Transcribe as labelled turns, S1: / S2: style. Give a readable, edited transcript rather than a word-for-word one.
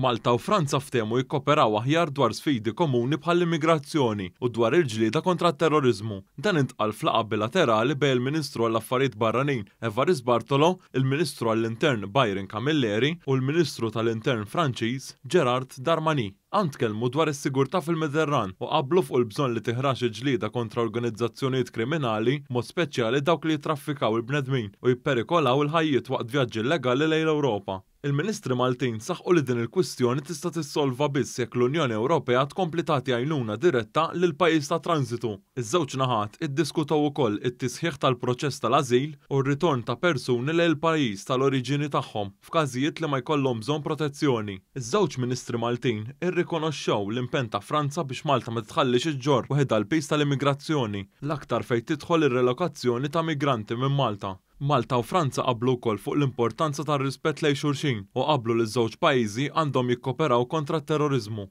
S1: Malta u Franza ftehmu jikkoperaw aħjar dwar sfidi komuni bħall-immigrazzjoni u dwar il-ġlieda kontra t-terrorizmu. Dan intqal f'laqgħa bilaterali bejn il-Ministru għall-Affarijiet Barranin Évariste Bartolo, il-Ministru għall-Intern Byron Camilleri u l-Ministru tal-Intern Franċiż Gérald Darmanin. Tkellmu dwar is-sigurtà fil-Mediterran u qablu fuq il-bżonn li tiħrax il-ġlieda kontra organizzazzjonijiet kriminali, mod speċjali dawk li jitraffikaw il-bnedmin u jipperikolaw il-ħajjiet waqt vjaġġi illegali lejn l-Ewropa. Il-Ministri Maltin saħħu li din il-kwistjoni tista' tissolva biss jekk l-Unjoni Ewropea tkompli tagħti għajnuna diretta lil pajjiż ta' transitu. Iż-żewġ naħat iddiskutaw ukoll it-tisħiħ tal-proċess tal-ażil u r-ritorn ta' persuni lejn il-pajjiż tal-oriġini tagħhom f'każijiet li ma jkollhom bżonn protezzjoni. Iż-żewġ Ministri Maltin irrikonoxxew l-impenn ta' Franza biex Malta ma tħallix iġġor waħedha l-pis tal-immigrazzjoni, l-aktar fejn tidħol ir-relokazzjoni ta' migranti minn Malta. Malta u Franza qablu wkoll fuq l-importanza tar-rispett lejn xulxin u qablu li ż-żewġ pajjiżi għandhom jikkoperaw kontra t-terrorizmu.